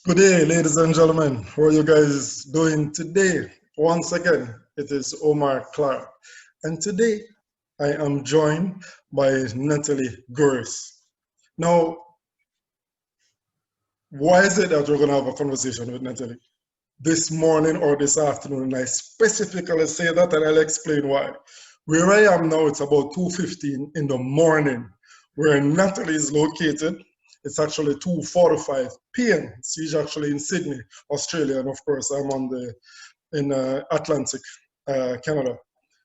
Good day, ladies and gentlemen. How are you guys doing today? Once again, it is Omar Clark, and today I am joined by Natalie Gueris. Now, why is it that we're going to have a conversation with Natalie this morning or this afternoon? And I specifically say that, and I'll explain why. Where I am now, it's about 2:15 in the morning. Where Natalie is located, it's actually 2:45 p.m. She's actually in Sydney, Australia, and of course I'm in Atlantic, Canada.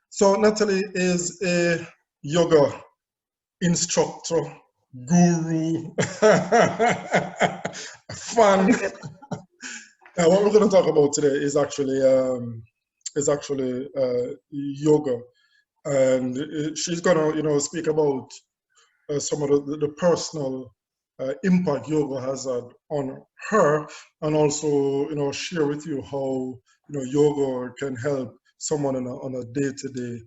So Natalie is a yoga instructor, guru, fan. What we're going to talk about today is actually yoga, and she's going to speak about some of the personal impact yoga has had on her, and also share with you how yoga can help someone on a day-to-day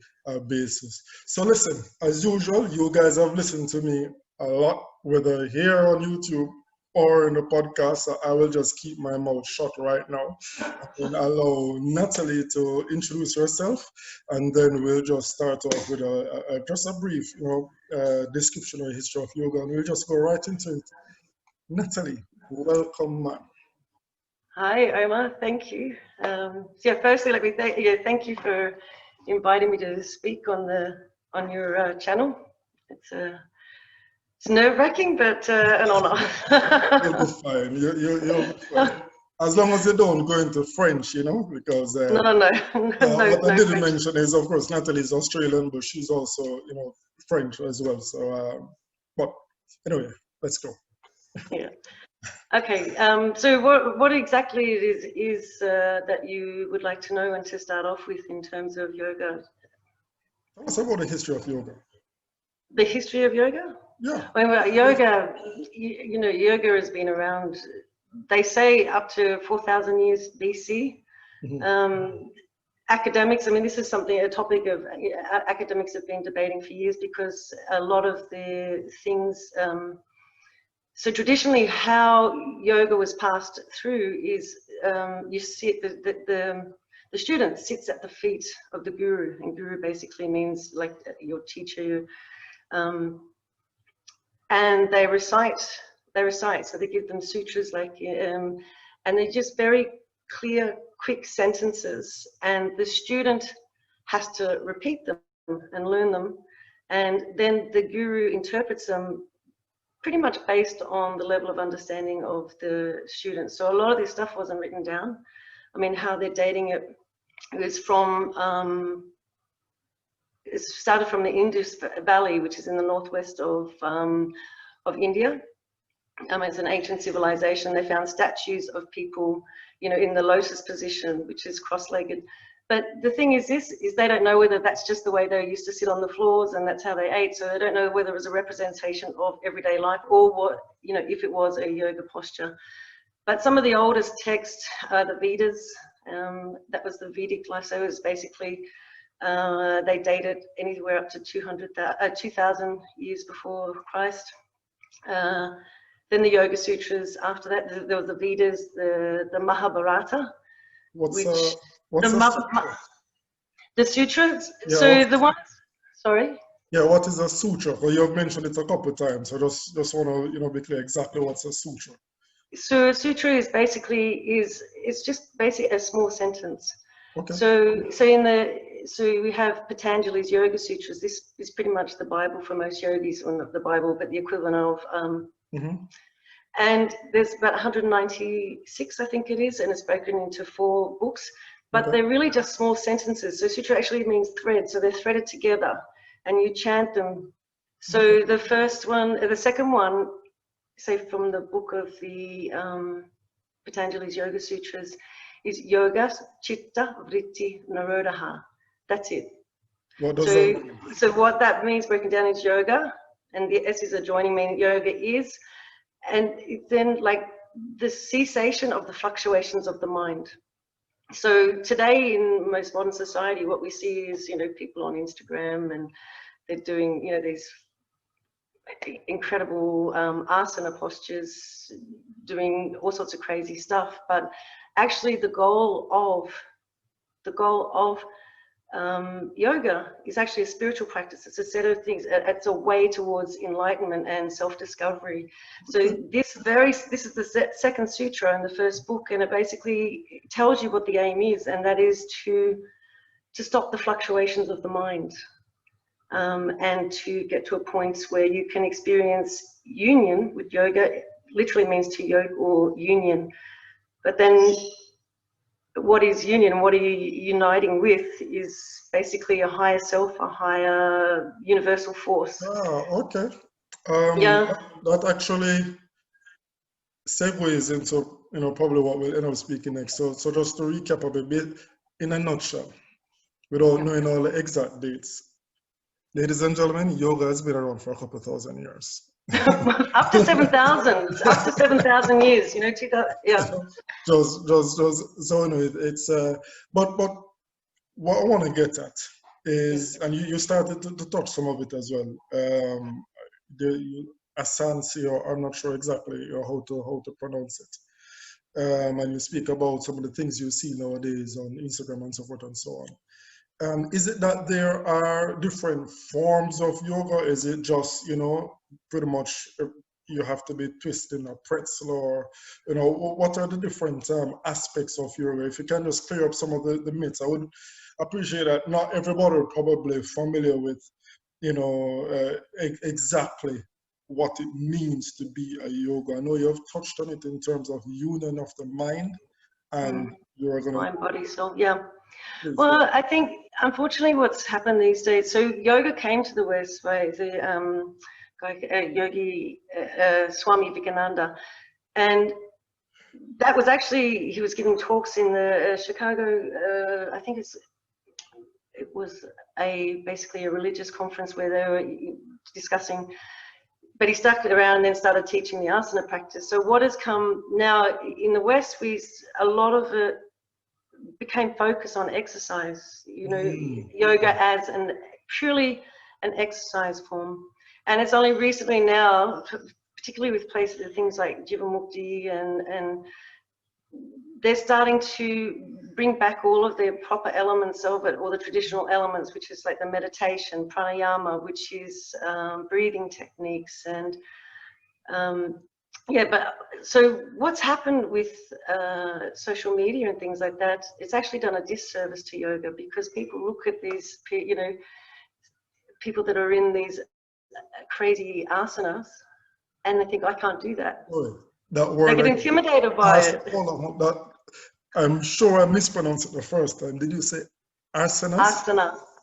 basis. So listen, as usual, you guys have listened to me a lot, whether here on YouTube or in the podcast. So I will just keep my mouth shut right now and allow Natalie to introduce herself, and then we'll just start off with just a brief description of the history of yoga, and we'll just go right into it. Natalie, welcome, man. Hi, Omar. Thank you. Firstly, let me thank you for inviting me to speak on your channel. It's nerve-wracking, but an honor. You'll be fine. You'll be fine. As long as you don't go into French, because No. what I didn't French. mention is, of course, Natalie is Australian, but she's also, French as well. So, but anyway, let's go. Yeah. Okay. So what exactly it is that you would like to know and to start off with in terms of yoga? Tell us about the history of yoga. The history of yoga? Yeah. Well, yoga, yoga has been around, they say, up to 4,000 years BC. Mm-hmm. Academics, I mean, this is a topic of academics have been debating for years, because a lot of the things, so traditionally how yoga was passed through is you see the student sits at the feet of the guru, and guru basically means like your teacher, and they recite, so they give them sutras, and they're just very clear, quick sentences, and the student has to repeat them and learn them, and then the guru interprets them pretty much based on the level of understanding of the student. So a lot of this stuff wasn't written down. I mean, how they're dating it was from, it started from the Indus Valley, which is in the northwest of India. It's an ancient civilization. They found statues of people, in the lotus position, which is cross-legged. But the thing is they don't know whether that's just the way they used to sit on the floors and that's how they ate. So they don't know whether it was a representation of everyday life or what, if it was a yoga posture. But some of the oldest texts are the Vedas. That was the Vedic life. So it was basically, they dated anywhere up to 2,000 years before Christ. Then the Yoga Sutras after that, there was the Vedas, the Mahabharata. The sutras? Yeah, so the ones, sorry? Yeah, what is a sutra? Well, you've mentioned it a couple of times, so just want to be clear exactly what's a sutra. So a sutra is it's just basically a small sentence. Okay. So we have Patanjali's Yoga Sutras. This is pretty much the Bible for most yogis, or not the Bible, but the equivalent of. And there's about 196, I think it is, and it's broken into 4 books. But they're really just small sentences. So sutra actually means thread, so they're threaded together, and you chant them. So the second one, say from the book of the Patanjali's Yoga Sutras, is Yoga Chitta Vritti Narodaha. That's it. What does that mean? So what that means, broken down, is yoga, and the S is a joining, meaning yoga is, and then like the cessation of the fluctuations of the mind. So today in most modern society, what we see is, people on Instagram, and they're doing, these incredible asana postures, doing all sorts of crazy stuff. But actually the goal of yoga is actually a spiritual practice. It's a set of things. It's a way towards enlightenment and self-discovery. So this is the second sutra in the first book, and it basically tells you what the aim is, and that is to stop the fluctuations of the mind, and to get to a point where you can experience union with yoga. It literally means to yoke or union, but then what is union and what are you uniting with is basically a higher self, a higher universal force. Ah, okay. Yeah. That actually segues into, probably what we'll end up speaking next. So just to recap a bit, in a nutshell, without knowing all the exact dates, ladies and gentlemen, yoga has been around for a couple thousand years. Up to 7,000, up to 7,000 years, 2000, yeah. Just so it's but what I want to get at is, and you started to touch some of it as well. The Asansi, or I'm not sure exactly how to pronounce it. And you speak about some of the things you see nowadays on Instagram and so forth and so on. Is it that there are different forms of yoga? Is it just, pretty much you have to be twisting a pretzel, or, what are the different aspects of yoga? If you can just clear up some of the myths, I would appreciate that. Not everybody are probably familiar with, exactly what it means to be a yoga. I know you have touched on it in terms of union of the mind, and you're going to... Mind, body, soul, yeah. Well, I think, unfortunately, what's happened these days, so yoga came to the West by the yogi Swami Vivekananda, and that was actually, he was giving talks in the Chicago, I think it was basically a religious conference where they were discussing, but he stuck it around and then started teaching the asana practice. So what has come now in the West, a lot of it became focused on exercise, yoga as purely an exercise form. And it's only recently now, particularly with things like Jivamukti, and they're starting to bring back all of the proper elements of it, or the traditional elements, which is like the meditation, pranayama, which is breathing techniques, and yeah. But so what's happened with social media and things like that, it's actually done a disservice to yoga, because people look at these, people that are in these crazy asanas, and they think, I can't do that. That word, they get intimidated by it. Hold on, I'm sure I mispronounced it the first time. Did you say asanas?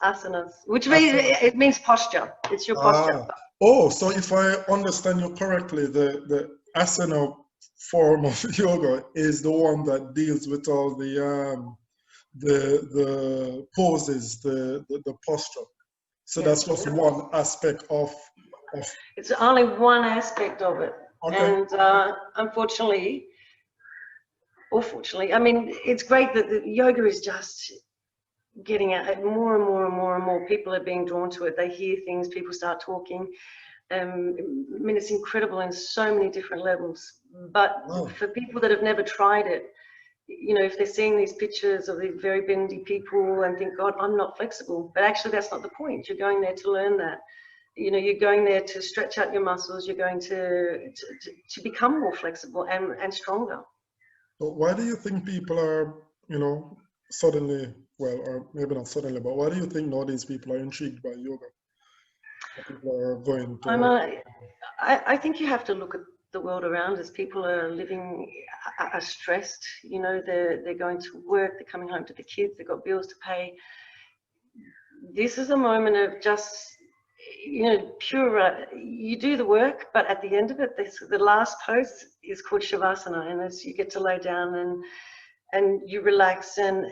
Asanas, which means it means posture. It's your posture. Oh, so if I understand you correctly, the asana form of yoga is the one that deals with all the poses, the posture. So that's just one aspect of. It's only one aspect of it, and unfortunately, or fortunately, I mean, it's great that the yoga is just getting out. More and more and more and more people are being drawn to it. They hear things, people start talking. I mean, it's incredible in so many different levels. But for people that have never tried it, if they're seeing these pictures of these very bendy people and think, God, I'm not flexible. But actually, that's not the point. You're going there to learn that. You're going there to stretch out your muscles. You're going to become more flexible and stronger. So why do you think people are, suddenly, well, or maybe not suddenly, but why do you think nowadays people are intrigued by yoga? People are going to... I think you have to look at the world around us. People are living, are stressed. They're going to work. They're coming home to the kids. They've got bills to pay. This is a moment of just, pure. You do the work, but at the end of it, the last pose is called Shavasana, and as you get to lay down and you relax and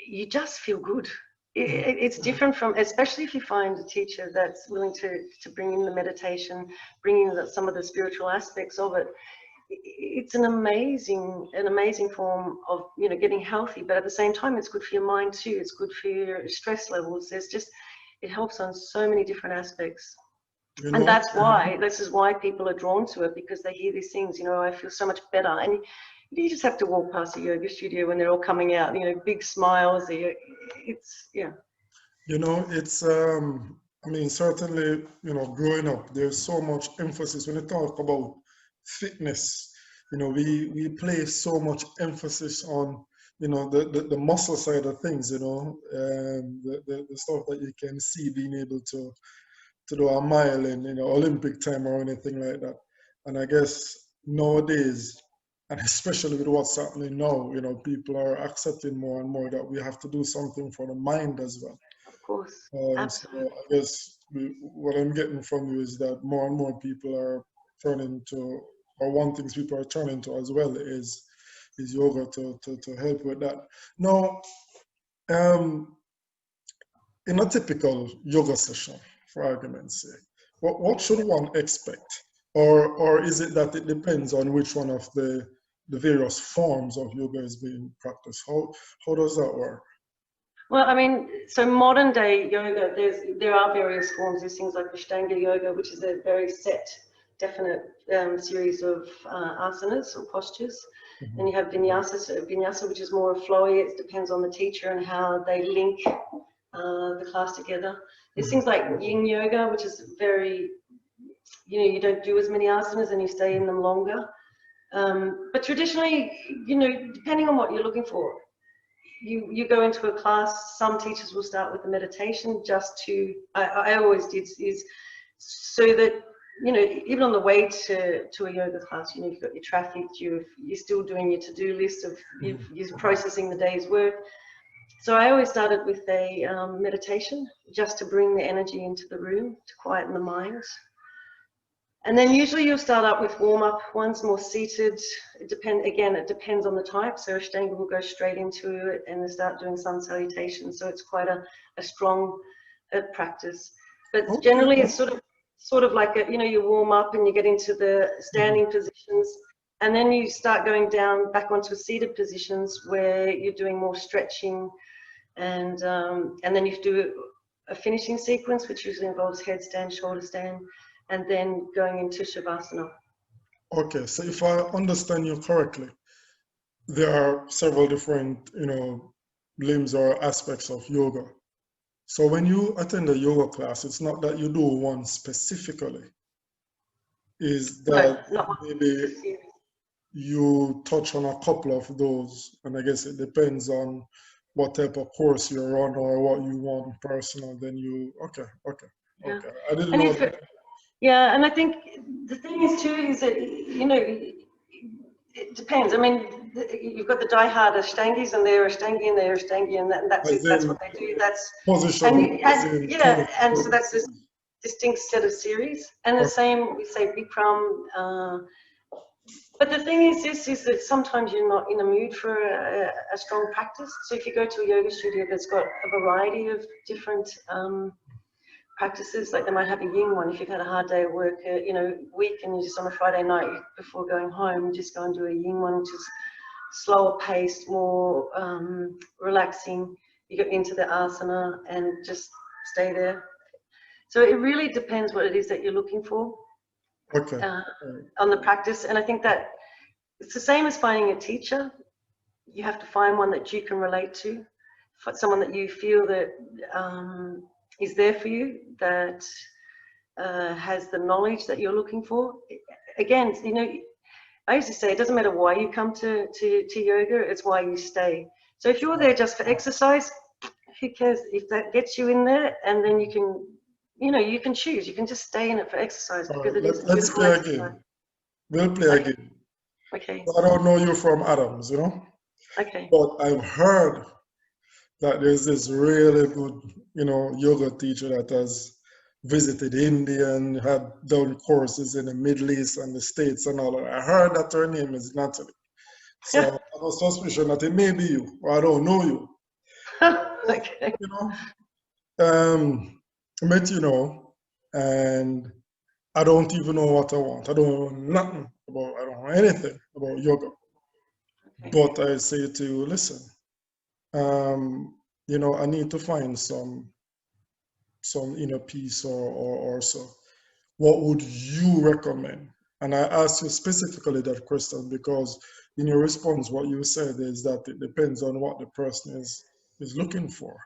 you just feel good. It's different from, especially if you find a teacher that's willing to bring in the meditation, bring in some of the spiritual aspects of it. It's an amazing form of getting healthy, but at the same time, it's good for your mind too. It's good for your stress levels. It helps on so many different aspects. You And know, this is why people are drawn to it, because they hear these things, you know, I feel so much better. And you just have to walk past a yoga studio when they're all coming out, you know, big smiles. It's, yeah. you know, it's, I mean, certainly, you know, growing up, there's so much emphasis when you talk about fitness. You know, we place so much emphasis on, you know, the muscle side of things, you know, the stuff that you can see, being able to do a mile in, you know, Olympic time or anything like that. And I guess nowadays, and especially with what's happening now, you know, people are accepting more and more that we have to do something for the mind as well. Of course, So absolutely. I guess what I'm getting from you is that more and more people are turning to, or one thing people are turning to as well is yoga to help with that. Now, um, in a typical yoga session, for argument's sake, what should one expect? Or is it that it depends on which one of the various forms of yoga is being practiced? How does that work? Well, I mean, so modern day yoga, there are various forms. There's things like Ashtanga yoga, which is a very set, definite series of asanas or postures. And you have vinyasa, which is more flowy. It depends on the teacher and how they link the class together. There's things like yin yoga, which is very, you know, you don't do as many asanas and you stay in them longer. But traditionally, you know, depending on what you're looking for, you go into a class, some teachers will start with the meditation just to, I always did, is so that, you know, even on the way to a yoga class, you know, you've got your traffic, you're still doing your to-do list of, you're processing the day's work. So I always started with a meditation just to bring the energy into the room, to quieten the mind. And then usually you'll start up with warm-up ones, more seated. It depends on the type. So Ashtanga will go straight into it and they start doing sun salutation. So it's quite a strong practice. But generally it's sort of like you know, you warm up and you get into the standing positions, and then you start going down back onto seated positions where you're doing more stretching, and then you do a finishing sequence, which usually involves headstand, shoulder stand, and then going into Shavasana. Okay, so if I understand you correctly, there are several different, you know, limbs or aspects of yoga. So when you attend a yoga class, it's not that you do one specifically, is that No, not one. maybe you touch on a couple of those, and I guess it depends on what type of course you're on or what you want personal, then you, okay. Yeah. I didn't And know that. yeah, and I think the thing is too is that, you know, it depends. I mean, you've got the die-hard Ashtangis, and they're Ashtangi, and they're Ashtangi, and that's As it. That's in what they do. That's position, as in yeah, and so position. that's this distinct set of series. And the same, we say Bikram. But the thing is, this is that sometimes you're not in the mood for a strong practice. So if you go to a yoga studio that's got a variety of different practices, like they might have a yin one. If you've had a hard day at work, you know, week, and you just on a Friday night before going home, you just go and do a yin one, which is slower paced, more relaxing. You get into the asana and just stay there. So it really depends what it is that you're looking for on the practice. And I think that it's the same as finding a teacher. You have to find one that you can relate to, someone that you feel that is there for you, that has the knowledge that you're looking for. Again, you know, I used to say it doesn't matter why you come to yoga, it's why you stay. So if you're there just for exercise, who cares if that gets you in there, and then you can, you know, you can choose. You can just stay in it for exercise because it is Let's beautiful play exercise. a game. We'll play a game. Okay. I don't know you from Adams, you know? Okay. But I've heard that there's this really good, you know, yoga teacher that has visited India and had done courses in the Middle East and the States and all that. I heard that her name is Natalie. So I have a suspicion that it may be you, or I don't know you. Okay. You know, I met you know, and I don't even know what I want. I don't know nothing about, I don't know anything about yoga. Okay. But I say to you, listen, you know, I need to find some inner peace or so. what would you recommend? And I asked you specifically that question because in your response, what you said is that it depends on what the person is looking for.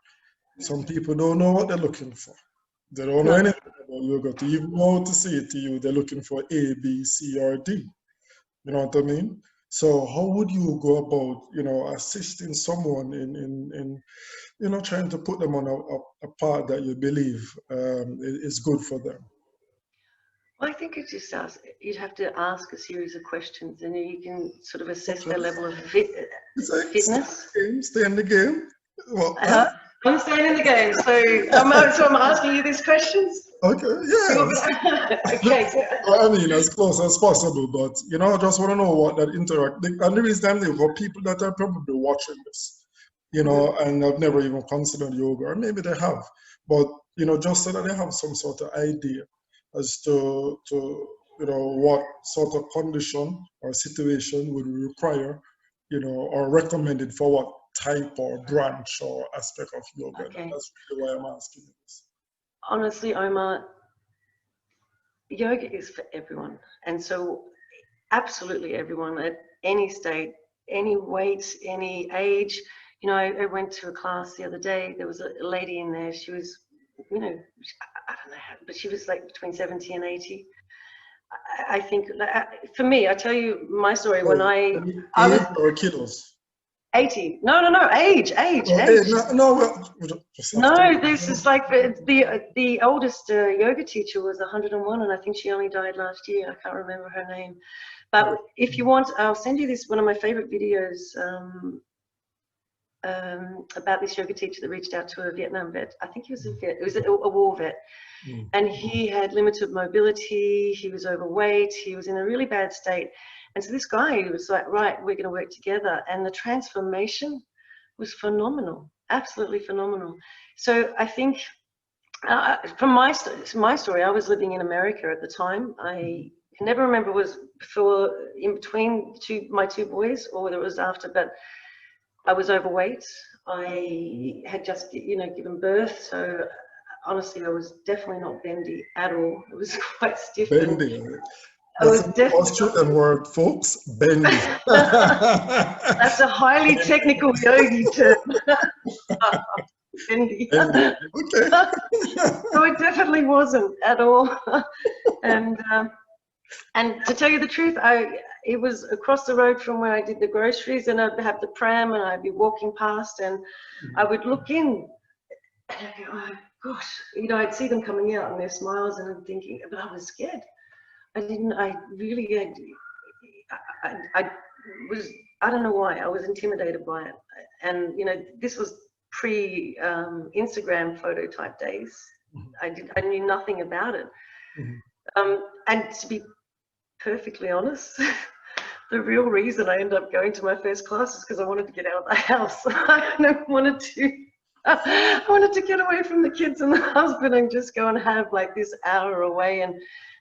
Some people don't know what they're looking for. They don't know No. anything about yoga. To even know to say it to you, they're looking for A, B, C, or D. You know what I mean? So how would you go about, assisting someone in trying to put them on a path that you believe is good for them? I think it's just you'd have to ask a series of questions, and you can sort of assess their Okay. level of Stay fitness. in the game. Stay in the game. Well, I'm staying in the game, so I'm asking you these questions. okay, yes. Okay. I mean, as close as possible, but I just want to know what that interact. And the reason I'm there for people that are probably watching this, and I've never even considered yoga, or maybe they have, but just so that they have some sort of idea as to what sort of condition or situation would require, or recommended for what type or branch or aspect of yoga. Okay. That's really why I'm asking this. Honestly, Omar, yoga is for everyone, and so absolutely everyone at any state, any weight, any age. I went to a class the other day. There was a lady in there. She was, I don't know how, but she was like between 70 and 80. I think for me, I tell you my story. When I was Age or kilos? 80. No, age. No, this is like the oldest yoga teacher was 101, and I think she only died last year. I can't remember her name. But if you want, I'll send you one of my favorite videos about this yoga teacher that reached out to a Vietnam vet. I think he was a vet. It was a war vet. And he had limited mobility, he was overweight, he was in a really bad state. And so this guy was like, right, we're going to work together. And the transformation was phenomenal, absolutely phenomenal. So I think from my story, I was living in America at the time. I can never remember was before, in between my two boys, or whether it was after, but I was overweight. I had just, given birth. So honestly, I was definitely not bendy at all. It was quite stiff. Bendy. I was That's an Australian word, folks. Bendy. That's a highly technical yogi term. Bendy. Okay. So it definitely wasn't at all. And to tell you the truth, it was across the road from where I did the groceries, and I'd have the pram, and I'd be walking past, and I would look in, and I'd go, oh gosh, I'd see them coming out and their smiles, and I'm thinking, but I was scared. I don't know why, I was intimidated by it. And, this was pre-Instagram photo type days. I knew nothing about it. And to be perfectly honest, the real reason I ended up going to my first class is because I wanted to get out of the house. I wanted to get away from the kids and the husband and just go and have like this hour away.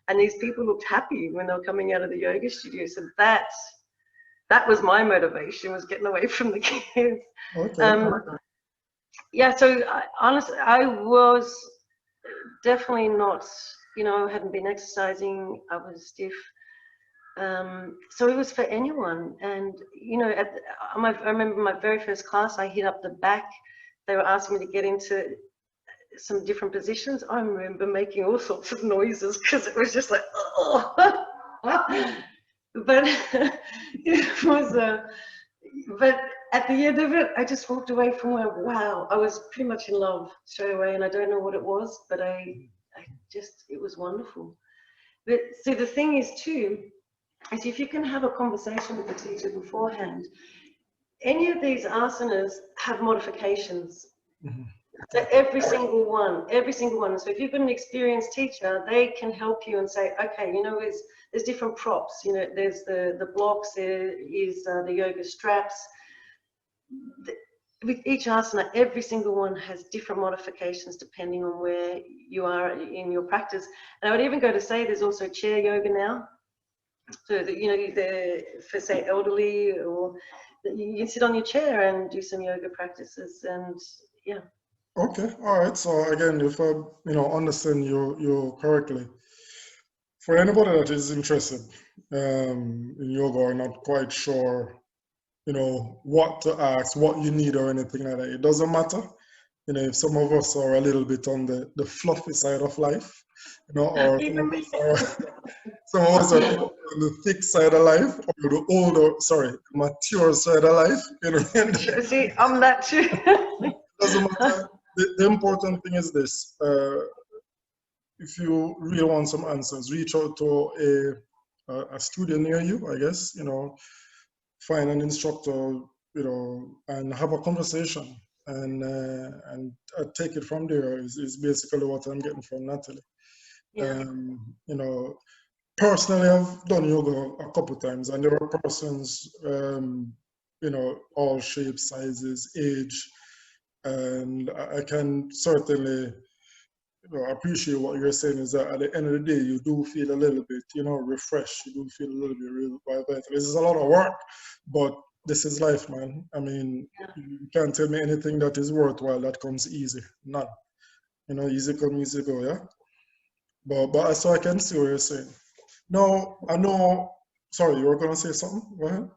And these people looked happy when they were coming out of the yoga studio. So that was my motivation, was getting away from the kids. Okay. Yeah, so honestly, I was definitely not, I hadn't been exercising, I was stiff. So it was for anyone. And, I remember my very first class, I hit up the back. They were asking me to get into some different positions. I remember making all sorts of noises because it was just like, oh. But it was but at the end of it, I just walked away from where, wow, I was pretty much in love straight away, and I don't know what it was, but it was wonderful. But so the thing is too, is if you can have a conversation with the teacher beforehand, any of these asanas have modifications. So every single one. So if you've got an experienced teacher, they can help you and say, okay, there's different props. There's the blocks, there is the yoga straps. With each asana, every single one has different modifications depending on where you are in your practice. And I would even go to say there's also chair yoga now. So that, for say elderly, or you can sit on your chair and do some yoga practices, and yeah. Okay, all right. So again, if I understand you correctly, For anybody that is interested in yoga or not quite sure, what to ask, what you need or anything like that, it doesn't matter. If some of us are a little bit on the fluffy side of life, or Even me. some of us are on the thick side of life, or the older, sorry, mature side of life, See, I'm that too. It doesn't matter. The important thing is this. If you really want some answers, reach out to a studio near you, I guess, find an instructor, and have a conversation and take it from there is basically what I'm getting from Natalie. Yeah. Personally, I've done yoga a couple times, and there are persons, all shapes, sizes, age, and I can certainly appreciate what you're saying is that at the end of the day, you do feel a little bit, refreshed. You do feel a little bit revitalized. This is a lot of work, but this is life, man. I mean, you can't tell me anything that is worthwhile that comes easy. None. Easy come, easy go, yeah? But so I can see what you're saying. No, I know, sorry, you were going to say something? Go ahead.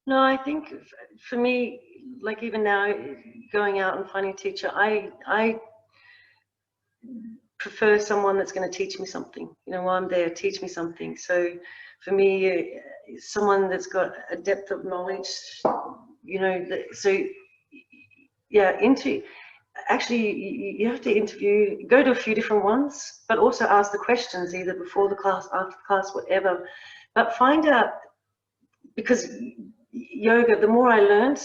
No, I think for me, like even now, going out and finding a teacher, I prefer someone that's going to teach me something. While I'm there, teach me something. So for me, someone that's got a depth of knowledge, so yeah, actually you have to interview, go to a few different ones, but also ask the questions either before the class, after the class, whatever. But find out, because yoga, the more I learned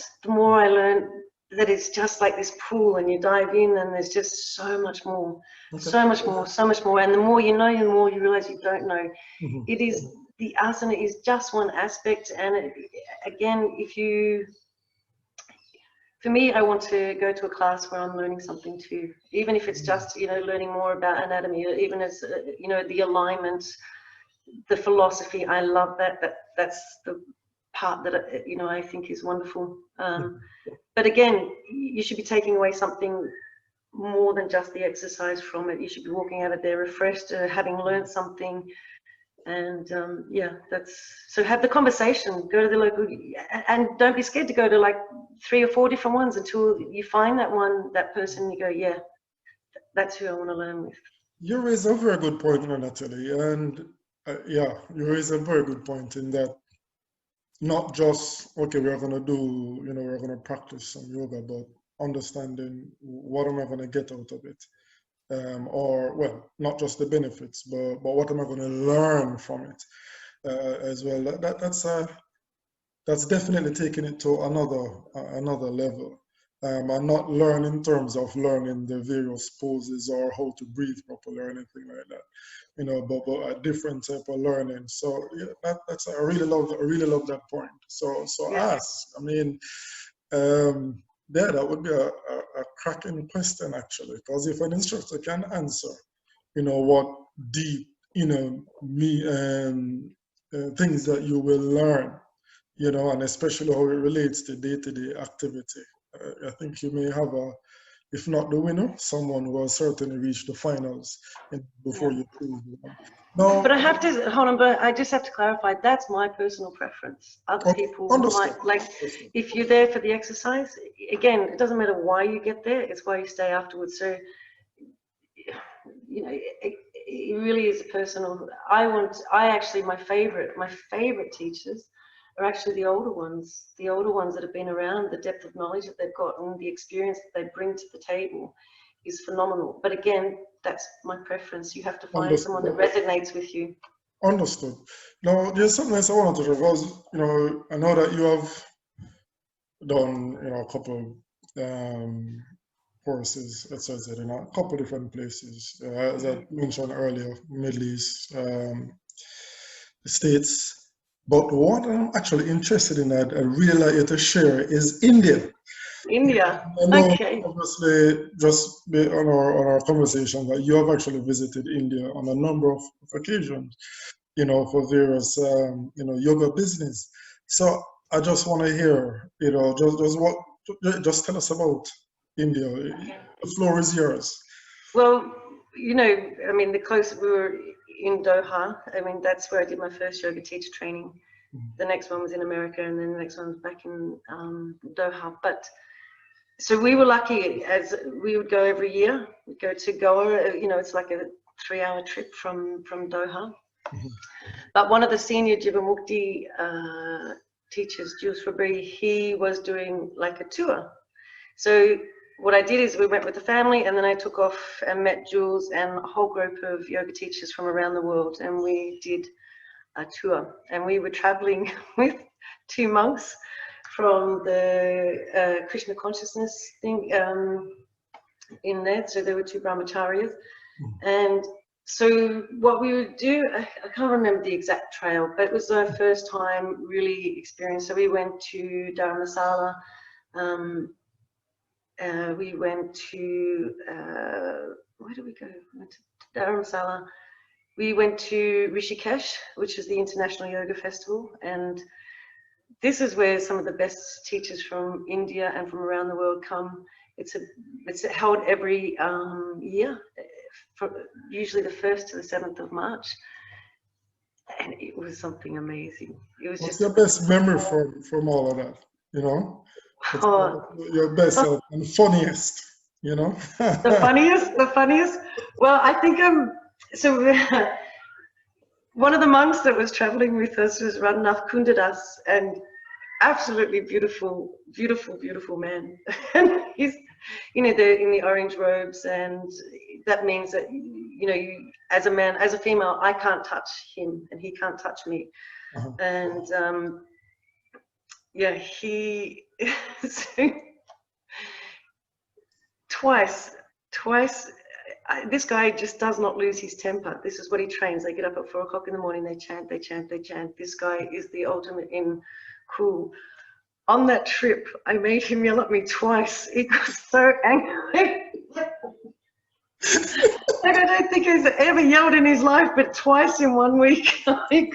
that it's just like this pool, and you dive in and there's just so much more, so much more. And the more you know, the more you realize you don't know. It is, the asana is just one aspect. And again, for me, I want to go to a class where I'm learning something too, even if it's just, learning more about anatomy, or even as, the alignment, the philosophy. I love that. That's the part that, I think is wonderful. But again, you should be taking away something more than just the exercise from it. You should be walking out of there refreshed, having learned something. And so have the conversation, go to the local, and don't be scared to go to like 3 or 4 different ones until you find that person, you go, yeah, that's who I want to learn with. You raise a very good point, Natalie, and you raise a very good point in that not just, okay, we're going to do, we're going to practice some yoga, but understanding what am I going to get out of it. Not just the benefits, but what am I going to learn from it as well. That's definitely taking it to another level. And not learn in terms of learning the various poses or how to breathe properly or anything like that, but a different type of learning. So yeah, that's I really love that point. So ask. I mean, that would be a cracking question actually, because if an instructor can answer, what deep, things that you will learn, and especially how it relates to day-to-day activity. I think you may have if not the winner, someone who will certainly reach the finals before you choose. No, but I have to, hold on, but I just have to clarify, that's my personal preference. Other people like, if you're there for the exercise, again, it doesn't matter why you get there, it's why you stay afterwards. So, it really is personal. My favorite teachers are actually the older ones that have been around. The depth of knowledge that they've got and the experience that they bring to the table is phenomenal. But again, that's my preference. You have to find someone that resonates with you. Understood. Now, there's something else I wanted to reverse. I know that you have done, a couple courses, etc., in a couple different places. As I mentioned earlier, Middle East, the States. But what I'm actually interested in that I really like you to share is India. India. I know, okay. Obviously, just on our conversation, that you have actually visited India on a number of occasions, for various, yoga business. So I just want to hear, just tell us about India. Okay. The floor is yours. Well, I mean, the closer we were in Doha. I mean, that's where I did my first yoga teacher training. The next one was in America, and then the next one was back in Doha. But so we were lucky, as we would go every year. We'd go to Goa. You know, it's like a 3-hour trip from Doha. But one of the senior Jivamukti teachers, Jules Fabry, he was doing like a tour. So what I did is we went with the family, and then I took off and met Jules and a whole group of yoga teachers from around the world, and we did a tour. And we were traveling with 2 monks from the Krishna consciousness thing in there. So there were 2 brahmacharyas. And so what we would do, I can't remember the exact trail, but it was our first time really experienced. So we went to Dharamsala. We went to, where did we go? We went to Dharamsala. We went to Rishikesh, which is the International Yoga Festival. And this is where some of the best teachers from India and from around the world come. It's held every year, usually the 1st to the 7th of March. And it was something amazing. It was What's just your best memory from all of that, you know? Your best and funniest, you know? The funniest. Well, I think so one of the monks that was traveling with us was Radhanath Kundadas, and absolutely beautiful, beautiful, beautiful man. And he's, you know, they're in the orange robes, and that means that, you know, you, as a man, as a female, I can't touch him and he can't touch me. And yeah, he twice this guy just does not lose his temper. This is what he trains. They get up at 4 o'clock in the morning, they chant, they chant, they chant. This guy is the ultimate in cool. On that trip, I made him yell at me twice. He was so angry. Like, I don't think he's ever yelled in his life, but twice in 1 week. He got me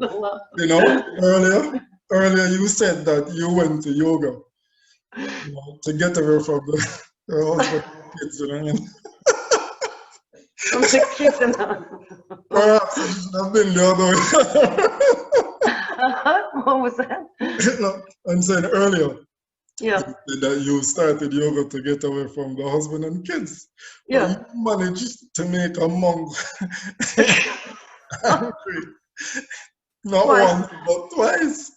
to laugh. You know, earlier you said that you went to yoga, you know, to get away from the husband and kids, you know. From the kids and perhaps it should have been the other way. What was that? No, I'm saying earlier. Yeah. That you started yoga to get away from the husband and kids. Yeah. But you managed to make a monk angry. Not Twice. once, but twice.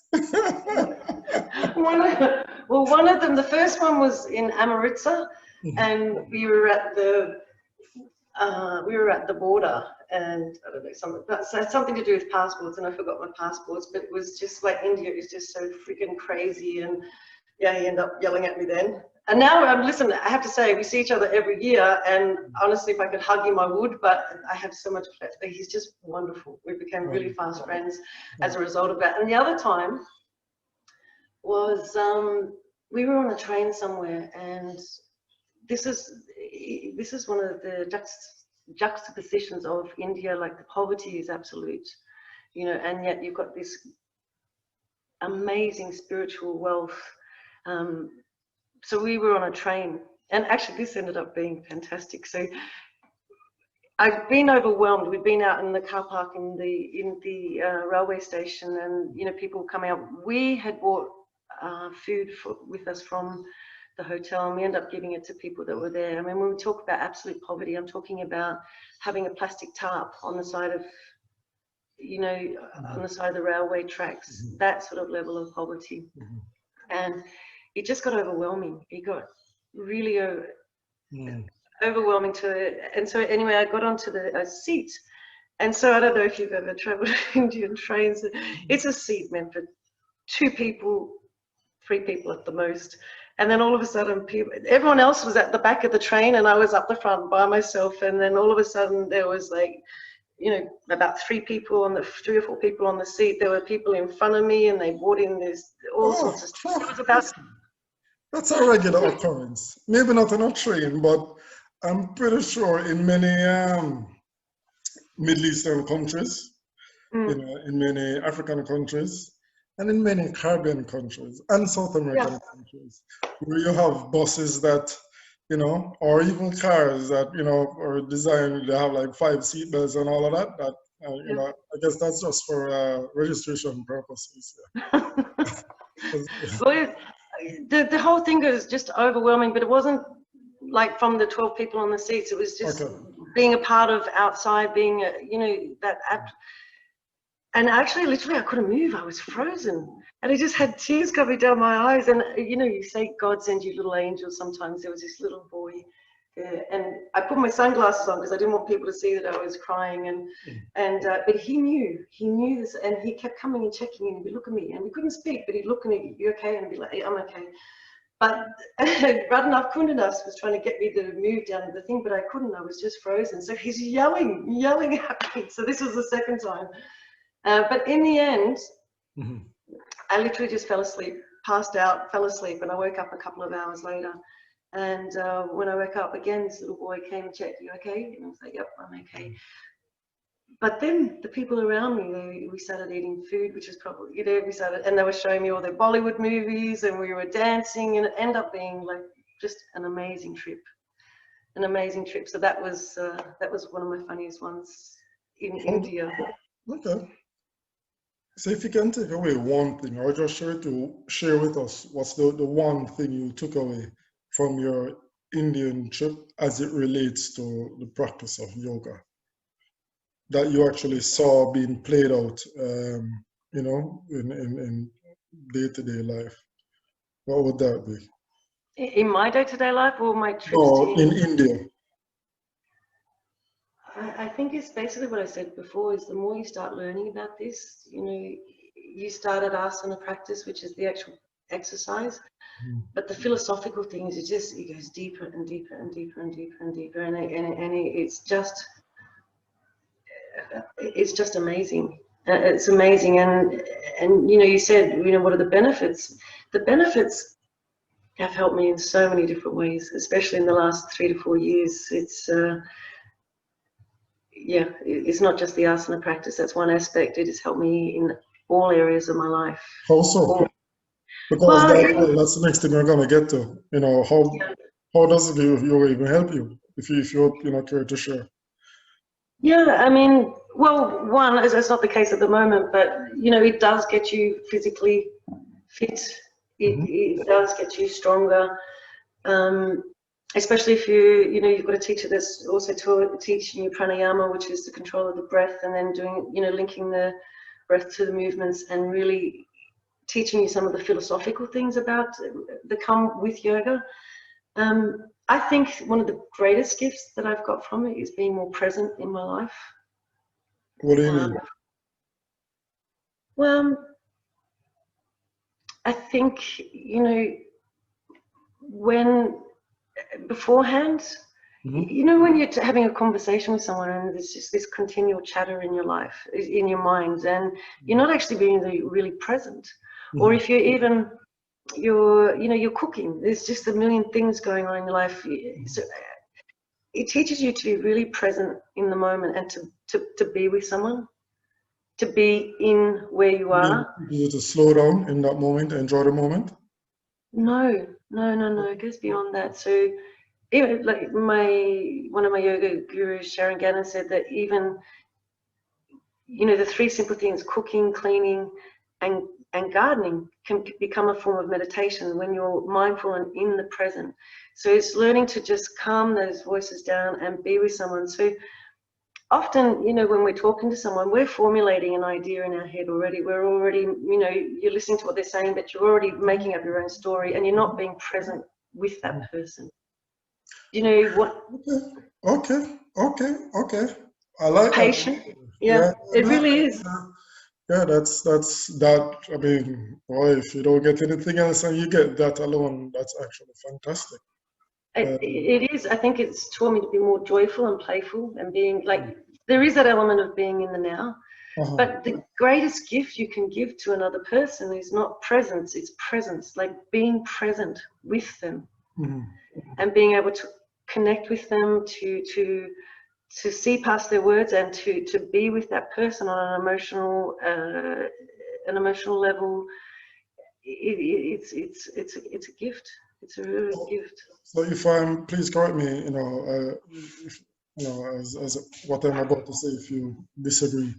One of them, the first one was in Amritsar, and we were at the border, and I don't know, something to do with passports, and I forgot my passports, but it was just like India is just so freaking crazy, and yeah, he ended up yelling at me then. And now, listen, I have to say, we see each other every year, and honestly, if I could hug him, I would, but I have so much pleasure. He's just wonderful. We became really fast friends as a result of that. And the other time was, we were on a train somewhere, and this is one of the juxtapositions of India. Like, the poverty is absolute, you know, and yet you've got this amazing spiritual wealth. So we were on a train, and actually this ended up being fantastic. So I've been overwhelmed. We've been out in the car park in the railway station, and you know, people coming out. We had bought food with us from the hotel, and we ended up giving it to people that were there. I mean, when we talk about absolute poverty, I'm talking about having a plastic tarp on the side of, you know, on the side of the railway tracks, that sort of level of poverty. And it just got overwhelming. It got really overwhelming to it. And so anyway, I got onto a seat. And so I don't know if you've ever traveled Indian trains. It's a seat meant for 2 people, 3 people at the most. And then all of a sudden, everyone else was at the back of the train, and I was up the front by myself. And then all of a sudden, there was like, you know, about 3 or 4 people on the seat. There were people in front of me, and they brought in this all sorts of stuff. It was about. That's a regular occurrence. Maybe not on a train, but I'm pretty sure in many Middle Eastern countries, you know, in many African countries, and in many Caribbean countries and South American countries, where you have buses that, you know, or even cars that, you know, are designed to have like 5 seat belts and all of that, that You know, I guess that's just for registration purposes. Well, the whole thing was just overwhelming, but it wasn't like from the 12 people on the seats. It was just Okay. being a part of outside, being, you know, that app. And actually, literally, I couldn't move. I was frozen. And I just had tears coming down my eyes. And, you know, you say God sends you little angels sometimes. There was this little boy there. And I put my sunglasses on because I didn't want people to see that I was crying. But he knew this. And he kept coming and checking in. He'd be looking at me. And we couldn't speak, but he'd look at me, you okay? And I'd be like, I'm okay. But Radhanath Kundanas was trying to get me to move down the thing, but I couldn't. I was just frozen. So he's yelling at me. So this was the second time. But in the end, I literally just fell asleep, passed out, fell asleep, and I woke up a couple of hours later. And when I woke up again, this little boy came and checked, you okay? And I was like, yep, I'm okay. But then the people around me, we started eating food, which is probably, you know, and they were showing me all their Bollywood movies, and we were dancing, and it ended up being like just an amazing trip. So that was one of my funniest ones in India. Okay. So if you can take away one thing, or just share with us what's the one thing you took away from your Indian trip as it relates to the practice of yoga that you actually saw being played out, you know, in day-to-day life. What would that be? In my day-to-day life or my trips No, to in India. I think it's basically what I said before, is the more you start learning about this, you know, you start at asana practice, which is the actual exercise, but the philosophical things, it goes deeper and deeper and deeper and deeper and deeper, and it's just amazing. It's amazing, and you know, you said, you know, what are the benefits? The benefits have helped me in so many different ways, especially in the last 3 to 4 years. It's not just the asana practice. That's one aspect. It has helped me in all areas of my life. How so? Because that's the next thing we're gonna get to. You know, how does yoga even help you if you know, care to share? Yeah, I mean, well, one, as it's not the case at the moment, but you know, it does get you physically fit. It does get you stronger. Especially if you know, you've got a teacher that's also teaching you pranayama, which is the control of the breath, and then doing, you know, linking the breath to the movements and really teaching you some of the philosophical things about that come with yoga. I think one of the greatest gifts that I've got from it is being more present in my life. What do you mean? Well, I think, you know, when beforehand, you know, when you're having a conversation with someone and there's just this continual chatter in your life, in your mind, and you're not actually being really present. Or if you're cooking, there's just a million things going on in your life. So it teaches you to be really present in the moment and to be with someone, to be in where you are. You to slow down in that moment, enjoy the moment? No, it goes beyond that. So even like one of my yoga gurus, Sharon Gannon, said that even, you know, the 3 simple things, cooking, cleaning, and gardening, can become a form of meditation when you're mindful and in the present. So it's learning to just calm those voices down and be with someone. So often, you know, when we're talking to someone, we're formulating an idea in our head already. We're already, you know, you're listening to what they're saying, but you're already making up your own story and you're not being present with that person. You know what? Okay. I like patient. that. Yeah, it really is. Yeah, that's that. I mean, boy, if you don't get anything else and you get that alone, that's actually fantastic. It is. I think it's taught me to be more joyful and playful, and being like, there is that element of being in the now. But the greatest gift you can give to another person is not presence, it's presence, like being present with them and being able to connect with them, to see past their words and to be with that person on an emotional level. It's a gift. It's a real gift. So if please correct me, you know, as what I'm about to say if you disagree.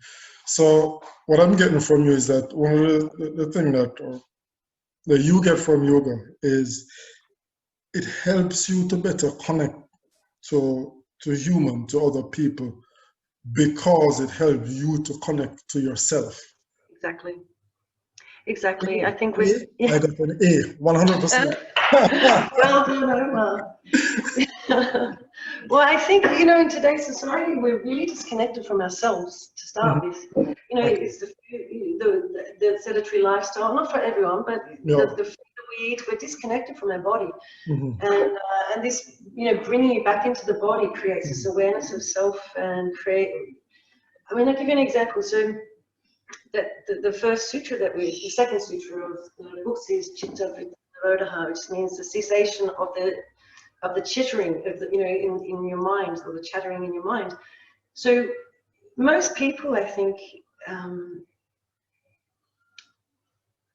So what I'm getting from you is that one of the thing that you get from yoga is it helps you to better connect to human, to other people, because it helps you to connect to yourself. Exactly. Exactly. I think with I got an A, 100%. well done, Omar. Well, I think, you know, in today's society, we're really disconnected from ourselves to start with. You know, it's the sedentary lifestyle, not for everyone, but the food that we eat, we're disconnected from our body. And this, you know, bringing you back into the body creates this awareness of self and I mean, I'll give you an example. So the first sutra the second sutra of the books is Chitta Nirodha, which means the cessation of the chittering of the, you know, in your mind, or the chattering in your mind. So most people, I think,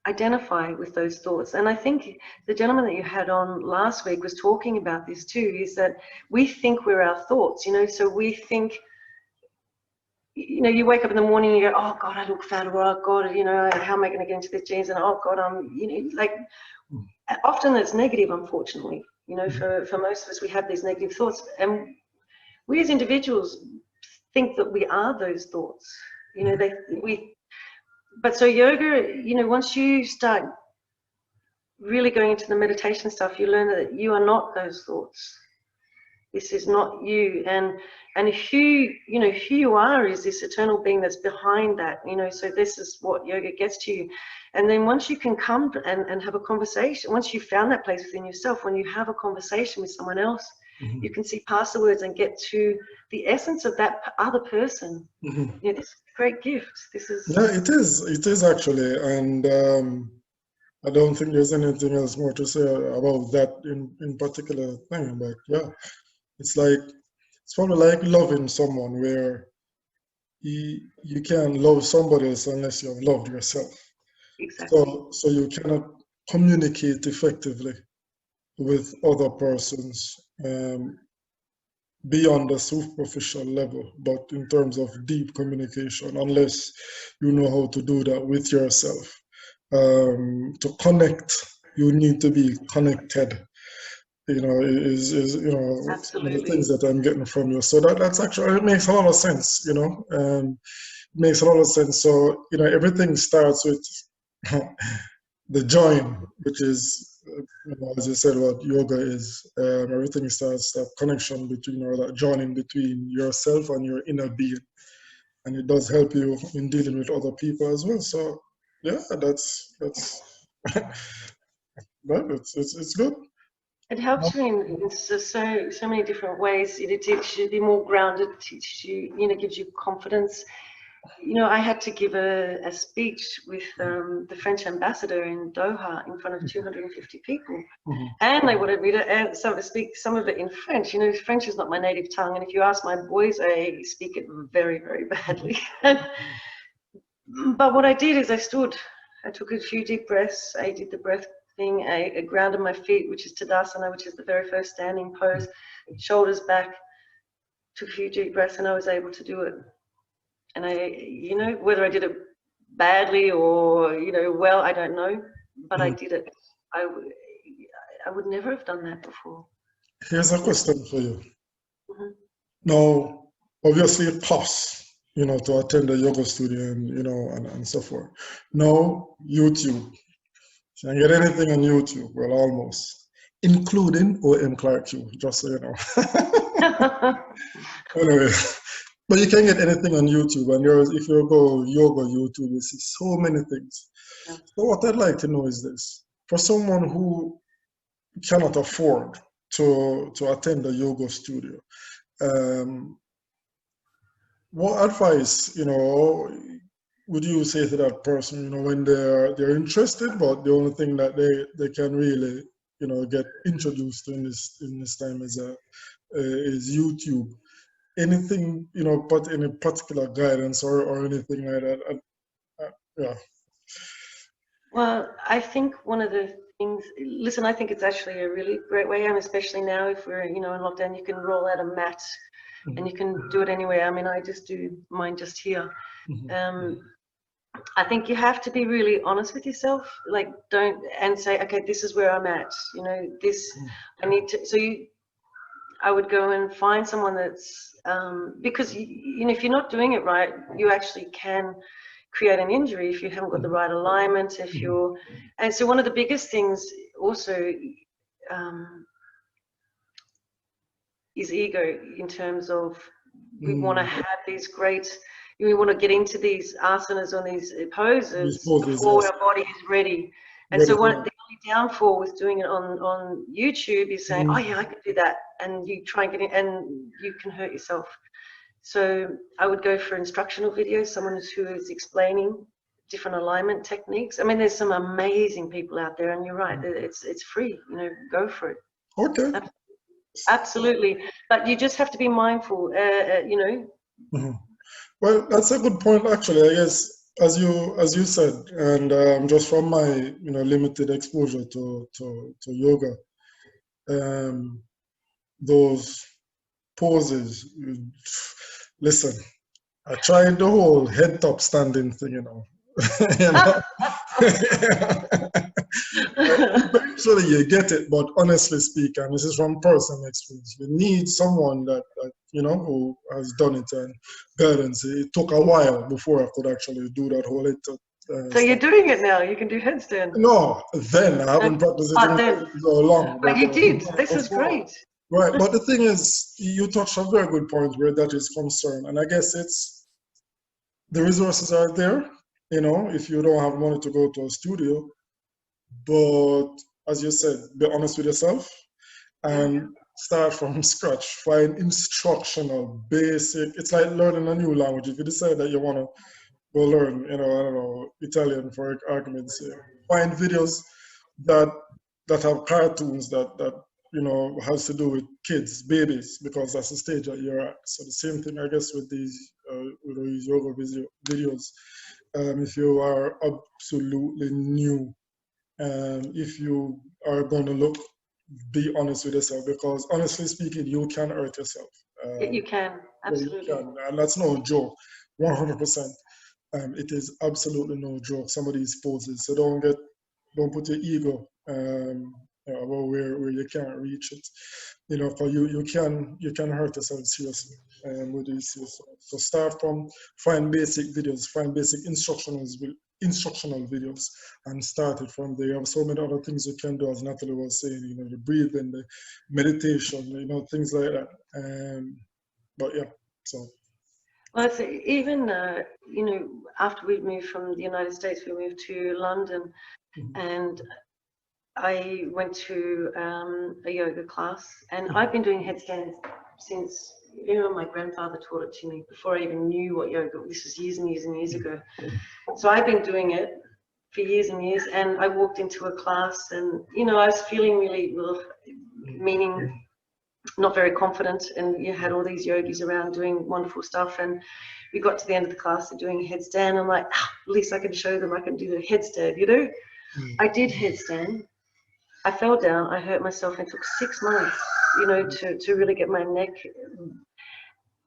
identify with those thoughts. And I think the gentleman that you had on last week was talking about this too, is that we think we're our thoughts, you know, so we think, you know, you wake up in the morning and you go, oh God, I look fat, or oh God, you know, how am I going to get into the jeans? And oh God, you know, like often it's negative, unfortunately. You know, for most of us, we have these negative thoughts, and we as individuals think that we are those thoughts. You know, but so yoga, you know, once you start really going into the meditation stuff, you learn that you are not those thoughts. This is not you, and who, you know, who you are is this eternal being that's behind that, you know. So this is what yoga gets to you. And then once you can come and have a conversation, once you've found that place within yourself, when you have a conversation with someone else, you can see past the words and get to the essence of that other person. You know, this is a great gift. This is It is actually, and I don't think there's anything else more to say about that in particular thing, but yeah, it's probably like loving someone, where you can't love somebody else unless you have loved yourself. exactly. So you cannot communicate effectively with other persons beyond the superficial level, but in terms of deep communication, unless you know how to do that with yourself. To connect, you need to be connected. You know, is you know, some of the things that I'm getting from you. So that's actually, it makes a lot of sense. You know, it makes a lot of sense. So you know, everything starts with the join, which is, you know, as you said, what yoga is. Everything starts that connection between, or that joining between yourself and your inner being, and it does help you in dealing with other people as well. So yeah, that's right. It's good. It helps you in so many different ways. It teaches you to be more grounded, teaches you, you know, gives you confidence. You know, I had to give a speech with the French ambassador in Doha in front of 250 people. And they wanted me to speak some of it in French. You know, French is not my native tongue. And if you ask my boys, they speak it very, very badly. But what I did is I took a few deep breaths. I did the breath thing. I grounded my feet, which is Tadasana, which is the very first standing pose, shoulders back, took a few deep breaths, and I was able to do it. And you know, whether I did it badly or, you know, well, I don't know, but I did it. I would never have done that before. Here's a question for you. Now, obviously it costs, you know, to attend a yoga studio and, you know, and so forth. Now, YouTube. You can get anything on YouTube, well, almost, including OM Q, just so you know. Anyway, but you can get anything on YouTube, and if you go yoga YouTube, you see so many things. So what I'd like to know is this: for someone who cannot afford to attend a yoga studio, what advice, you know, would you say to that person, you know, when they're interested, but the only thing that they can really, you know, get introduced to in this time is YouTube? Anything, you know, but any particular guidance or anything like that? Yeah. Well, I think one of the things, listen, I think it's actually a really great way, and especially now if we're, you know, in lockdown, you can roll out a mat and you can do it anywhere. I mean, I just do mine just here. I think you have to be really honest with yourself, like and say, okay, this is where I'm at, you know, this, I need to, I would go and find someone that's, because, you know, if you're not doing it right, you actually can create an injury if you haven't got the right alignment, if you're, and so one of the biggest things also is ego, in terms of we want to have these great, we want to get into these asanas or these poses before our body is ready. And so the only downfall with doing it on YouTube is saying, oh yeah, I could do that, and you try and get in and you can hurt yourself. So I would go for instructional videos, someone who is explaining different alignment techniques. I mean, there's some amazing people out there, and you're right, it's free, you know, go for it. Okay. Absolutely. But you just have to be mindful, you know. Well, that's a good point, actually. I guess, as you said, and just from my, you know, limited exposure to yoga, those poses. Listen, I tried the whole head top standing thing, you know. You know? Eventually you get it, but honestly speaking, this is from personal experience, you need someone that you know, who has done it, and guidance. It took a while before I could actually do that whole head top. So you're doing it now, you can do headstand. No, then I haven't practiced it in so long. But you did, this is great. Right, but the thing is, you touched a very good point where that is concerned, and I guess it's, the resources are there, you know, if you don't have money to go to a studio, but as you said, be honest with yourself and start from scratch. Find instructional, basic, it's like learning a new language. If you decide that you want to go learn, you know, I don't know, Italian for argument's sake, find videos that have cartoons that you know, has to do with kids, babies, because that's the stage that you're at. So the same thing, I guess, with these yoga videos. If you are absolutely new, if you are going to look, be honest with yourself, because honestly speaking, you can hurt yourself. You can, absolutely. You can, and that's no joke, 100%. It is absolutely no joke, some of these poses. So don't put your ego about where you can't reach it, you know, because you can hurt yourself seriously with these. So start from, find basic videos, find basic instructional videos, and start it from there. You have so many other things you can do, as Natalie was saying, you know, the breathing, the meditation, you know, things like that. But yeah, so. Well, it's even, you know, after we moved from the United States, we moved to London, and I went to a yoga class, and I've been doing headstands since, you know, my grandfather taught it to me before I even knew what yoga. This was years and years and years ago. So I've been doing it for years and years, and I walked into a class, and you know, I was feeling really, meaning not very confident, and you had all these yogis around doing wonderful stuff, and we got to the end of the class, they're doing a headstand. I'm like, at least I can show them I can do the headstand, you know. I did headstand. I fell down, I hurt myself, and it took 6 months, you know, to really get my neck.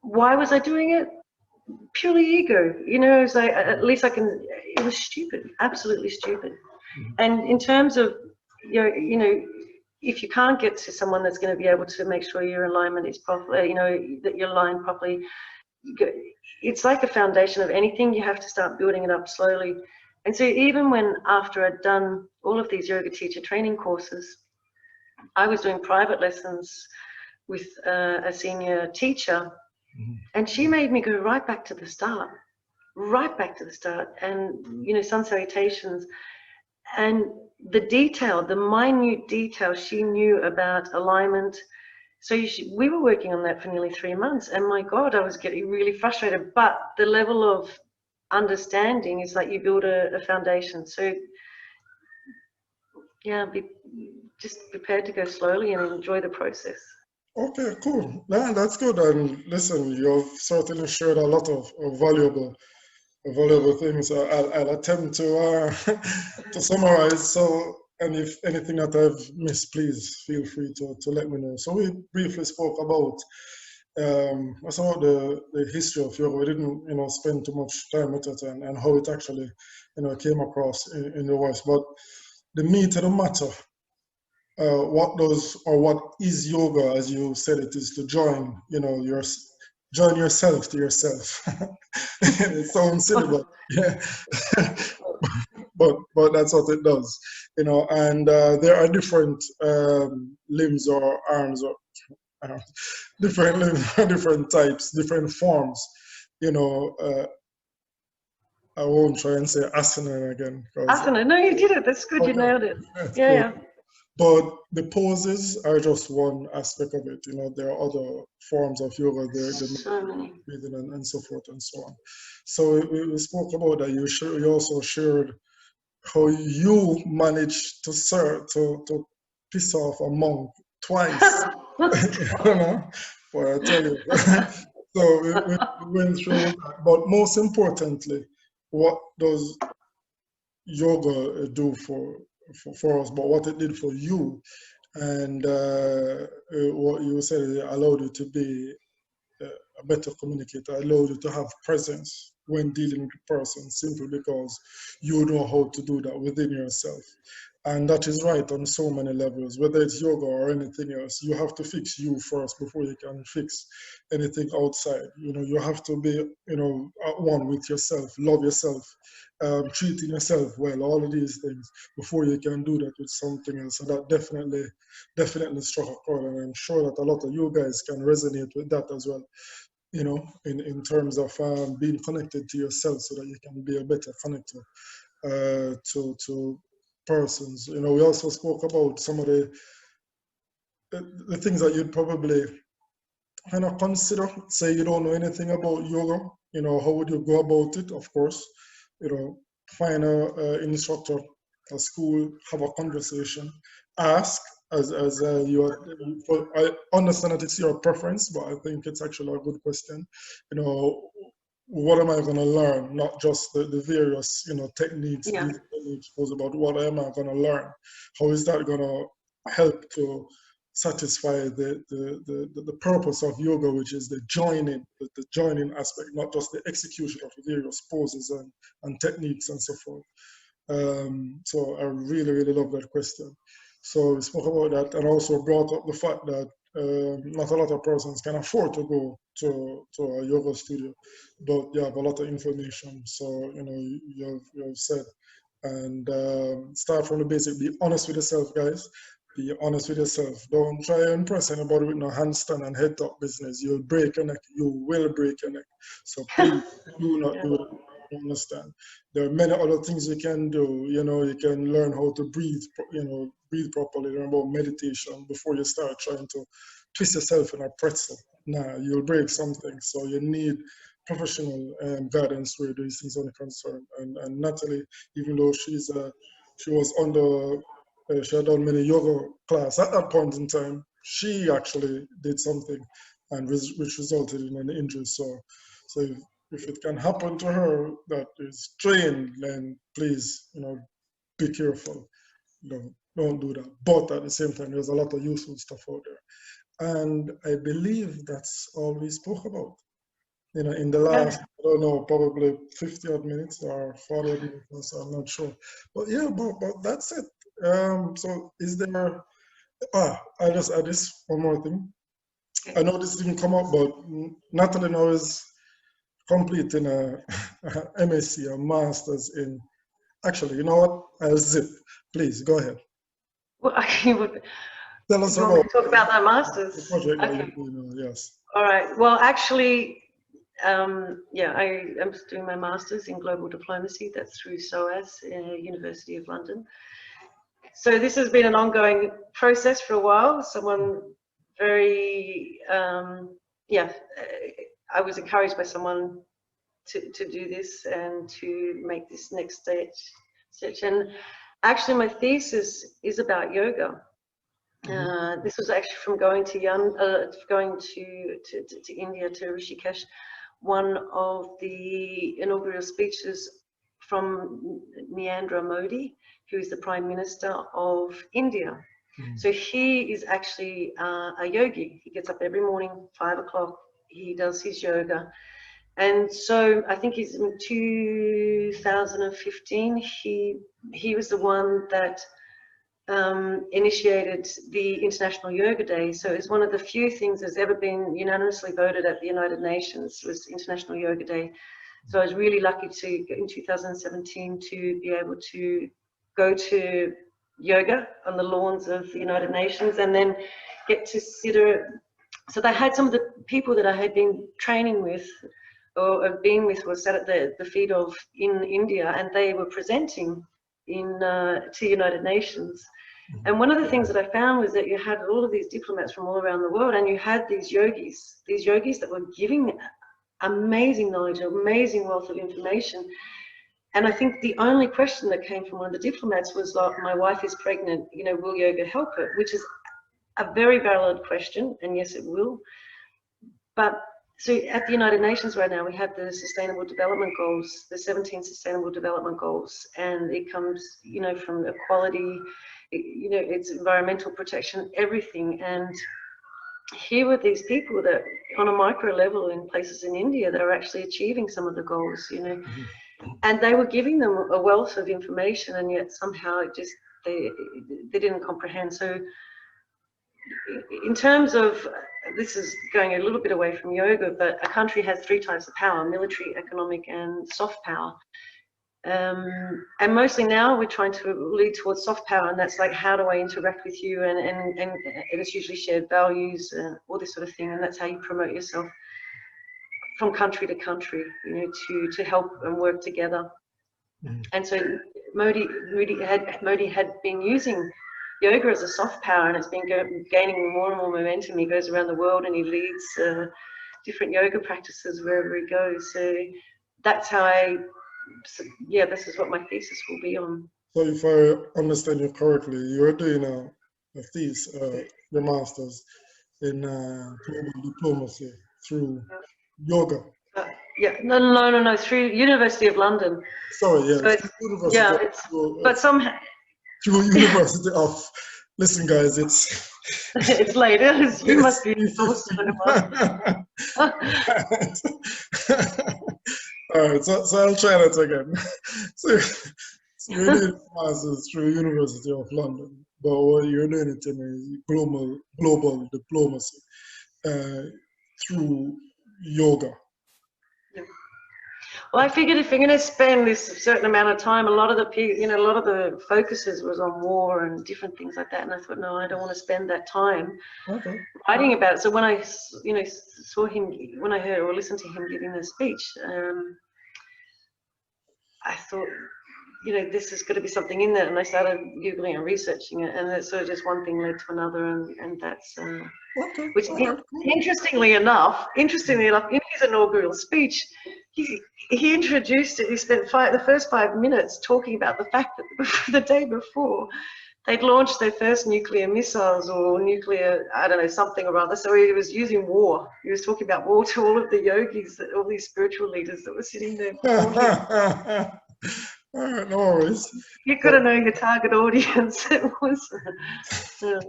Why was I doing it? Purely ego, you know. It was like, at least I can, it was stupid, absolutely stupid. And in terms of, you know, if you can't get to someone that's going to be able to make sure your alignment is properly, you know, that you're aligned properly, it's like a foundation of anything. You have to start building it up slowly. And so even when, after I'd done all of these yoga teacher training courses, I was doing private lessons with a senior teacher, and she made me go right back to the start, and, you know, sun salutations, and the detail, the minute detail she knew about alignment. So we were working on that for nearly 3 months, and my God, I was getting really frustrated. But the level of understanding is like you build a foundation. So yeah, be just prepared to go slowly and enjoy the process. Okay, cool. Yeah, that's good. And listen, you've certainly shared a lot of valuable things. I'll attempt to to summarize. So, and if anything that I've missed, please feel free to let me know. So we briefly spoke about that's about the history of yoga. We didn't, spend too much time with it and how it actually, came across in the West. But the meat of the matter, what is yoga, as you said, it is to join, join yourself to yourself. It sounds silly, but yeah, but that's what it does, And there are different limbs or arms or uh, different limbs, different types, different forms. I won't try and say asana again because Asana, no, you did it. That's good. You nailed it. that's Yeah, good. yeah. But the poses are just one aspect of it. There are other forms of yoga, the So many. breathing and so forth and so on. So we spoke about that. You also shared how you managed to piss off a monk twice. For I tell you. So we went through that. But most importantly, what does yoga do for us, but what it did for you, and what you said, it allowed you to be a better communicator, allowed you to have presence when dealing with a person, simply because you know how to do that within yourself. And that is right on so many levels, whether it's yoga or anything else. You have to fix you first before you can fix anything outside. You have to be, at one with yourself, love yourself, treating yourself well, all of these things before you can do that with something else. So that definitely struck a chord, and I'm sure that a lot of you guys can resonate with that as well. In terms of being connected to yourself, so that you can be a better connector to persons. We also spoke about some of the things that you'd probably kind of consider. Say you don't know anything about yoga. How would you go about it? Of course, find a instructor, a school, have a conversation, ask. As you are, I understand that it's your preference, but I think it's actually a good question. What am I going to learn? Not just the various, techniques, Yeah. breathing techniques, about what am I going to learn? How is that going to help to satisfy the purpose of yoga, which is the joining aspect, not just the execution of the various poses and techniques and so forth. So I really, really love that question. So we spoke about that, and also brought up the fact that not a lot of persons can afford to go to a yoga studio, but you have a lot of information. So you have said, and start from the basic. Be honest with yourself, guys. Be honest with yourself. Don't try to impress anybody with no handstand and head top business. You'll break your neck. You will break your neck. So please do not do that. You understand? There are many other things you can do. You can learn how to breathe. Breathe properly. Learn about meditation before you start trying to twist yourself in a pretzel. Nah, you'll break something. So you need professional guidance where these things are concerned. And Natalie, even though she was under she had done many yoga class at that point in time, she actually did something, and which resulted in an injury. So if it can happen to her that is trained, then please, be careful. Don't do that. But at the same time, there's a lot of useful stuff out there. And I believe that's all we spoke about. In the last, I don't know, probably 50 odd minutes or 40 odd minutes or so, I'm not sure. But yeah, but that's it. So is there, I just add this one more thing. I know this didn't come up, but Natalie now is completing a MSc, a master's in, actually, you know what? I'll zip. Please, go ahead. Well, Tell us you want me about to talk about that the masters? project that Okay. you're doing, yes. All right. Well, actually, yeah, I am doing my master's in global diplomacy. That's through SOAS, University of London. So this has been an ongoing process for a while. Someone very, yeah, I was encouraged by someone to do this and to make this next stage. And actually, my thesis is about yoga. This was actually from going to India, to Rishikesh. One of the inaugural speeches from Narendra Modi, who is the Prime Minister of India. So he is actually a yogi. He gets up every morning, 5 o'clock, he does his yoga. And so I think he's in 2015, he was the one that initiated the International Yoga Day. So it's one of the few things that's ever been unanimously voted at the United Nations was International Yoga Day. So I was really lucky to, in 2017, to be able to go to yoga on the lawns of the United Nations and then get to sit. So they had some of the people that I had been training with or have been with were sat at the feet of in India, and they were presenting in to United Nations. And one of the things that I found was that you had all of these diplomats from all around the world, and you had these yogis that were giving amazing knowledge, amazing wealth of information. And I think the only question that came from one of the diplomats was like, my wife is pregnant, you know, will yoga help her? Which is a very valid question, and yes, it will. But so at the United Nations right now, we have the Sustainable Development Goals, the 17 Sustainable Development Goals, and it comes, you know, from equality, you know, it's environmental protection, everything. And here were these people that on a micro level in places in India that are actually achieving some of the goals, you know, and they were giving them a wealth of information, and yet somehow it just, they didn't comprehend. So in terms of, this is going a little bit away from yoga, but a country has 3 types of power: military, economic, and soft power. And mostly now we're trying to lead towards soft power, and that's like, how do I interact with you? And it's usually shared values and all this sort of thing, and that's how you promote yourself from country to country, you know, to help and work together. And so Modi had been using yoga as a soft power, and it's been gaining more and more momentum. He goes around the world and he leads different yoga practices wherever he goes. So that's how yeah, this is what my thesis will be on. So if I understand you correctly, you're doing a thesis, your master's in global diplomacy through yoga. Yeah, no, through University of London. Sorry, yeah, So but somehow through University of. Listen, guys, it's it's late. You must be exhausted. All right, so I'll try that again. So you're doing masters through University of London, but what you're doing it in global diplomacy through yoga. Yeah. Well, I figured if you're going to spend this certain amount of time, a lot of the focuses was on war and different things like that, and I thought, no, I don't want to spend that time writing about it. So when I, you know, saw him, when I heard or listened to him giving the speech, I thought, you know, this is going to be something in there, and I started Googling and researching it, and it's sort of just one thing led to another, and that's which, interestingly enough, in his inaugural speech, he introduced it. He spent the first 5 minutes talking about the fact that the day before they'd launched their first nuclear missiles or nuclear, I don't know, something or other. So he was using war. He was talking about war to all of the yogis, all these spiritual leaders that were sitting there before him. All right, no worries. You could have known the target audience. It was. All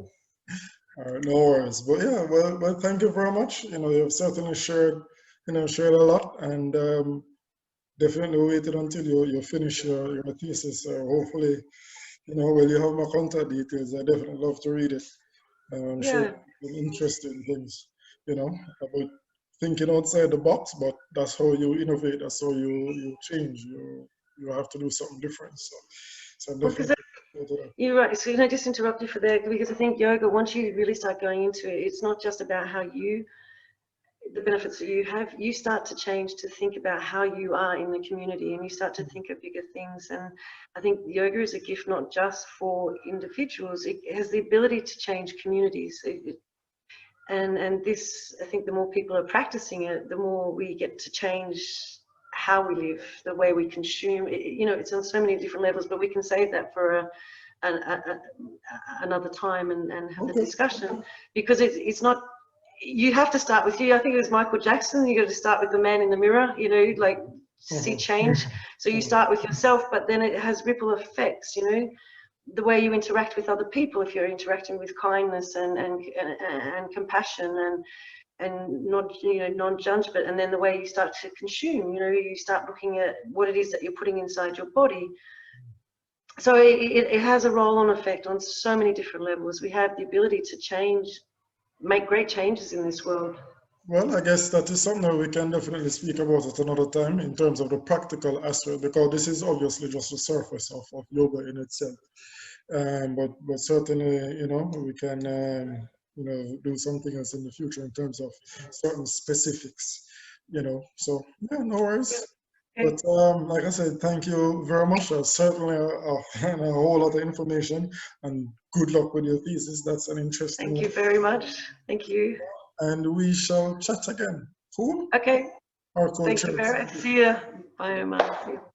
right, no worries. But yeah, well, thank you very much. You know, you've certainly shared a lot, and definitely waited until you finish your thesis. Hopefully, you know, well, you have my contact details. I definitely love to read it. I'm sure interesting things, you know, about thinking outside the box, but that's how you innovate. That's how you change. You have to do something different. So definitely. You're right. So, you know, just interrupt you for that, because I think yoga, once you really start going into it, it's not just about the benefits that you have. You start to change to think about how you are in the community, and you start to think of bigger things. And I think yoga is a gift not just for individuals. It has the ability to change communities. And this, I think the more people are practicing it, the more we get to change how we live, the way we consume. You know, it's on so many different levels, but we can save that for another time and have a discussion, because it's not, you have to start with you. I think it was Michael Jackson, you got to start with the man in the mirror, you know, like see change. So you start with yourself, but then it has ripple effects, you know, the way you interact with other people, if you're interacting with kindness and compassion, and and non-judgment, and then the way you start to consume, you start looking at what it is that you're putting inside your body. So it has a roll-on effect on so many different levels. We have the ability to change, make great changes in this world. Well, I guess that is something that we can definitely speak about at another time in terms of the practical aspect, because this is obviously just the surface of yoga in itself. But certainly, we can, do something else in the future in terms of certain specifics, So yeah, no worries. Okay. But like I said, thank you very much. Certainly a whole lot of information, and good luck with your thesis. That's an interesting Thank you very much. Thank you. And we shall chat again. Cool? Okay. Cool. Thank you very much. See you. Bye, Omar.